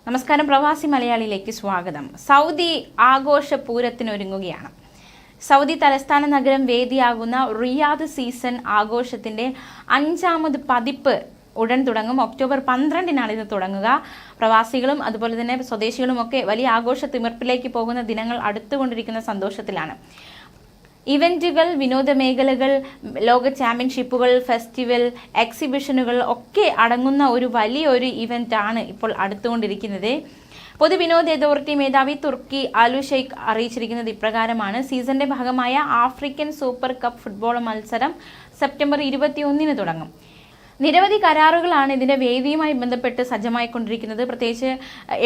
നമസ്കാരം, പ്രവാസി മലയാളിയിലേക്ക് സ്വാഗതം. സൗദി ആഘോഷ പൂരത്തിനൊരുങ്ങുകയാണ്. സൗദി തലസ്ഥാന നഗരം വേദിയാകുന്ന റിയാദ് സീസൺ ആഘോഷത്തിന്റെ 5ാമത് പതിപ്പ് ഉടൻ തുടങ്ങും. ഒക്ടോബർ 12-നാണ് ഇത് തുടങ്ങുക. പ്രവാസികളും അതുപോലെ തന്നെ സ്വദേശികളും ഒക്കെ വലിയ ആഘോഷ തിമിർപ്പിലേക്ക് പോകുന്ന ദിനങ്ങൾ അടുത്തുകൊണ്ടിരിക്കുന്ന സന്തോഷത്തിലാണ്. ഇവന്റുകൾ, വിനോദ മേഖലകൾ, ലോക ചാമ്പ്യൻഷിപ്പുകൾ, ഫെസ്റ്റിവൽ, എക്സിബിഷനുകൾ ഒക്കെ അടങ്ങുന്ന ഒരു വലിയൊരു ഇവന്റാണ് ഇപ്പോൾ അടുത്തുകൊണ്ടിരിക്കുന്നത്. പൊതുവിനോദ അതോറിറ്റി മേധാവി തുർക്കി ആലു ഷെയ്ഖ് അറിയിച്ചിരിക്കുന്നത് ഇപ്രകാരമാണ്. സീസണിന്റെ ഭാഗമായ ആഫ്രിക്കൻ സൂപ്പർ കപ്പ് ഫുട്ബോൾ മത്സരം സെപ്റ്റംബർ 21-ന് തുടങ്ങും. നിരവധി കരാറുകളാണ് ഇതിന്റെ വേദിയുമായി ബന്ധപ്പെട്ട് സജ്ജമായിക്കൊണ്ടിരിക്കുന്നത്. പ്രത്യേകിച്ച്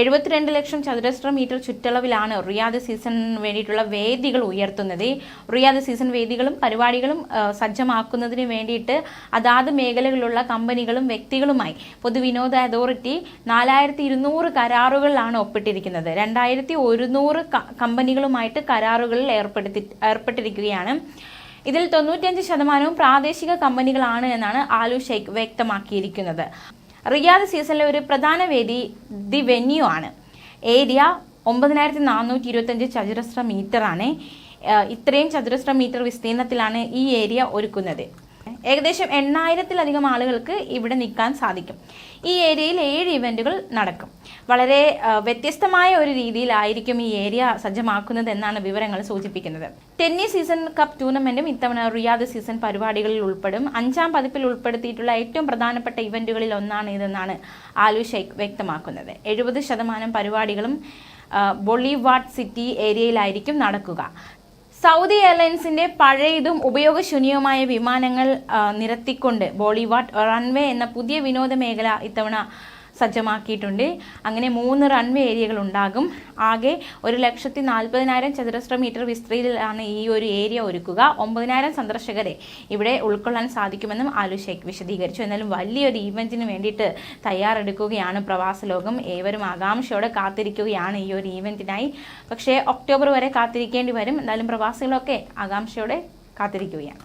72 ലക്ഷം ചതുരശ്ര മീറ്റർ ചുറ്റളവിലാണ് റിയാദ് സീസണിന് വേണ്ടിയിട്ടുള്ള വേദികൾ ഉയർത്തുന്നത്. റിയാദ് സീസൺ വേദികളും പരിപാടികളും സജ്ജമാക്കുന്നതിന് വേണ്ടിയിട്ട് അതാത് മേഖലകളിലുള്ള കമ്പനികളും വ്യക്തികളുമായി പൊതുവിനോദ അതോറിറ്റി 4200 കരാറുകളിലാണ് ഒപ്പിട്ടിരിക്കുന്നത്. 2100 കമ്പനികളുമായിട്ട് കരാറുകളിൽ ഏർപ്പെട്ടിരിക്കുകയാണ്. ഇതിൽ 95% പ്രാദേശിക കമ്പനികളാണ് എന്നാണ് ആലു ഷെയ്ഖ് വ്യക്തമാക്കിയിരിക്കുന്നത്. റിയാദ് സീസണിലെ ഒരു പ്രധാന വേദി ദി വെന്യൂ ആണ്. ഏരിയ 9425 ചതുരശ്ര മീറ്റർ ആണ്. ഇത്രയും ചതുരശ്ര മീറ്റർ വിസ്തീർണത്തിലാണ് ഈ ഏരിയ ഒരുക്കുന്നത്. ഏകദേശം 8000-ലധികം ആളുകൾക്ക് ഇവിടെ നിൽക്കാൻ സാധിക്കും. ഈ ഏരിയയിൽ 7 ഇവന്റുകൾ നടക്കും. വളരെ വ്യത്യസ്തമായ ഒരു രീതിയിലായിരിക്കും ഈ ഏരിയ സജ്ജമാക്കുന്നത് എന്നാണ് വിവരങ്ങൾ സൂചിപ്പിക്കുന്നത്. ടെന്നീസ് സീസൺ കപ്പ് ടൂർണമെന്റും ഇത്തവണ റിയാദ് സീസൺ പരിപാടികളിൽ ഉൾപ്പെടും. 5ാം പതിപ്പിൽ ഉൾപ്പെടുത്തിയിട്ടുള്ള ഏറ്റവും പ്രധാനപ്പെട്ട ഇവന്റുകളിൽ ഒന്നാണ് ഇതെന്നാണ് ആലു ഷെയ്ഖ് വ്യക്തമാക്കുന്നത്. 70% പരിപാടികളും ബൊളിവാർഡ് സിറ്റി ഏരിയയിലായിരിക്കും നടക്കുക. സൗദി എയർലൈൻസിന്റെ പഴയതും ഉപയോഗശൂന്യവുമായ വിമാനങ്ങൾ നിരത്തിക്കൊണ്ട് ബോളിവാർഡ് റൺവേ എന്ന പുതിയ വിനോദ മേഖല ഇത്തവണ സജ്ജമാക്കിയിട്ടുണ്ട്. അങ്ങനെ 3 റൺവേ ഏരിയകൾ ഉണ്ടാകും. ആകെ 1,40,000 ചതുരശ്ര മീറ്റർ വിസ്തൃതിയിലാണ് ഈ ഒരു ഏരിയ ഒരുക്കുക. 9,000 സന്ദർശകരെ ഇവിടെ ഉൾക്കൊള്ളാൻ സാധിക്കുമെന്നും ആലു ഷെയ്ഖ് വിശദീകരിച്ചു. എന്നാലും വലിയൊരു ഈവന്റിന് വേണ്ടിയിട്ട് തയ്യാറെടുക്കുകയാണ് പ്രവാസ ലോകം. ഏവരും ആകാംക്ഷയോടെ കാത്തിരിക്കുകയാണ് ഈ ഒരു ഈവന്റിനായി. പക്ഷേ ഒക്ടോബർ വരെ കാത്തിരിക്കേണ്ടി വരും. എന്തായാലും പ്രവാസികളൊക്കെ ആകാംക്ഷയോടെ കാത്തിരിക്കുകയാണ്.